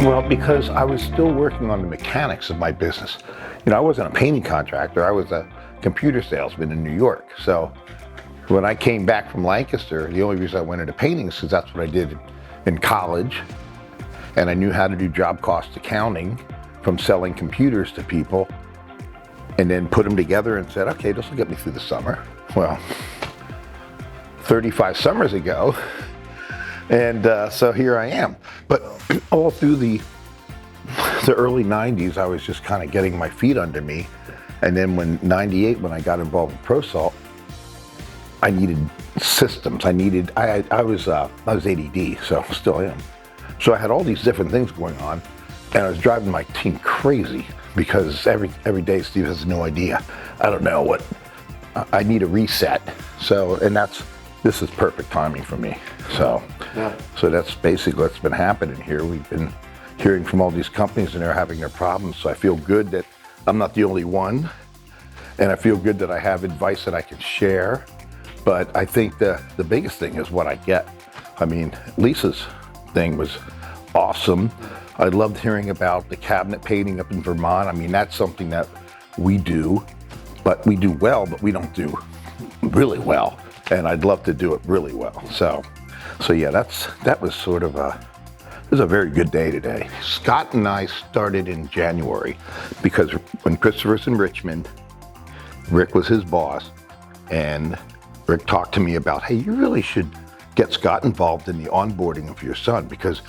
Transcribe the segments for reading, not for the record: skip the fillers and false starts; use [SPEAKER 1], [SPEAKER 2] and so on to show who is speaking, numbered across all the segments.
[SPEAKER 1] Well, because I was still working on the mechanics of my business. I wasn't a painting contractor. I was a computer salesman in New York. So when I came back from Lancaster, the only reason I went into painting is because that's what I did in college. And I knew how to do job cost accounting from selling computers to people, and then put them together and said, okay, this will get me through the summer. Well, 35 summers ago, and so here I am. But all through the early 90s, I was just kind of getting my feet under me. And then when 98, when I got involved with ProSalt, I needed systems. I was ADD, so still am. So I had all these different things going on, and I was driving my team crazy because every day Steve has no idea. I don't know what, I need a reset. So, and this is perfect timing for me. So, yeah. So that's basically what's been happening here. We've been hearing from all these companies and they're having their problems. So I feel good that I'm not the only one. And I feel good that I have advice that I can share. But I think the biggest thing is what I get. I mean, Lisa's thing was awesome. I loved hearing about the cabinet painting up in Vermont. I mean, that's something that we do, but we do well, but we don't do really well. And I'd love to do it really well. So yeah, that was sort of it was a very good day today. Scott and I started in January because when Christopher's in Richmond, Rick was his boss, and Rick talked to me about, hey, you really should get Scott involved in the onboarding of your son, because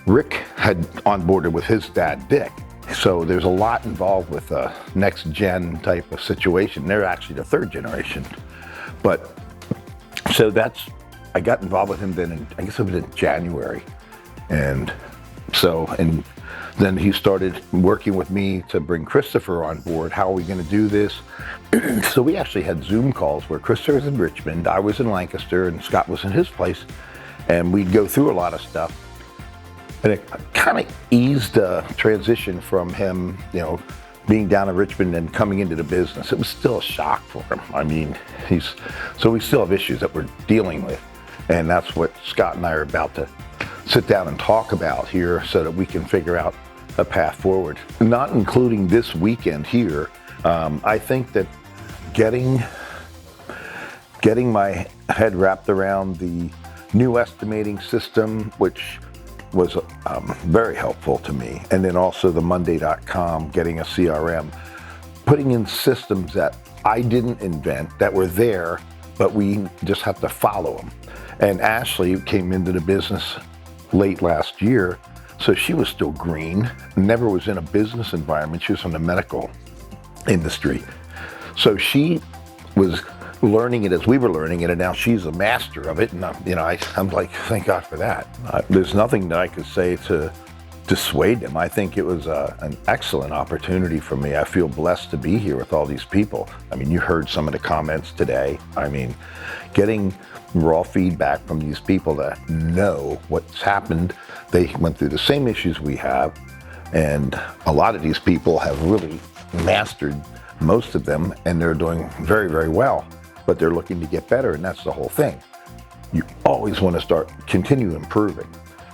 [SPEAKER 1] Rick had onboarded with his dad, Dick. So there's a lot involved with a next gen type of situation. They're actually the third generation. But so I got involved with him then I guess it was in January. And then he started working with me to bring Christopher on board. How are we going to do this? So we actually had Zoom calls where Christopher was in Richmond, I was in Lancaster, and Scott was in his place. And we'd go through a lot of stuff. And it kind of eased the transition from him, being down in Richmond and coming into the business. It was still a shock for him. I mean, so we still have issues that we're dealing with. And that's what Scott and I are about to sit down and talk about here so that we can figure out a path forward. Not including this weekend here, I think that getting my head wrapped around the new estimating system, which was very helpful to me, and then also the Monday.com, getting a CRM, putting in systems that I didn't invent, that were there, but we just have to follow them. And Ashley came into the business late last year, so she was still green, never was in a business environment. She was from the medical industry. So she was learning it as we were learning it, and now she's a master of it. And I'm like, thank God for that. There's nothing that I could say to dissuade them. I think it was an excellent opportunity for me. I feel blessed to be here with all these people. I mean, you heard some of the comments today. I mean, getting raw feedback from these people that know what's happened. They went through the same issues we have, and a lot of these people have really mastered most of them, and they're doing very, very well. But they're looking to get better, and that's the whole thing. You always want to continue improving.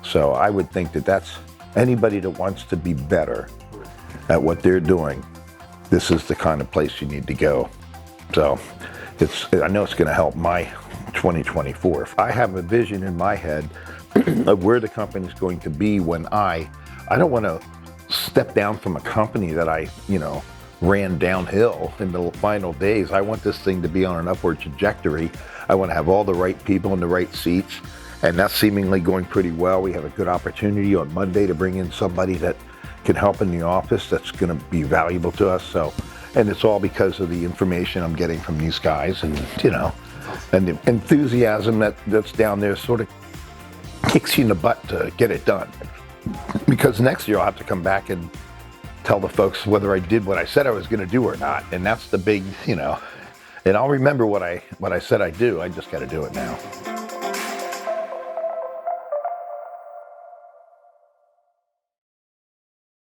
[SPEAKER 1] So I would think that that's anybody that wants to be better at what they're doing, this is the kind of place you need to go. So I know it's going to help my 2024. If I have a vision in my head of where the company's going to be when I don't want to step down from a company that I ran downhill in the final days. I want this thing to be on an upward trajectory. I want to have all the right people in the right seats, and that's seemingly going pretty well. We have a good opportunity on Monday to bring in somebody that can help in the office that's going to be valuable to us. So, and it's all because of the information I'm getting from these guys, and and the enthusiasm that's down there sort of kicks you in the butt to get it done. Because next year I'll have to come back and tell the folks whether I did what I said I was going to do or not. And that's the big, and I'll remember what I said I'd do. I just got to do it now.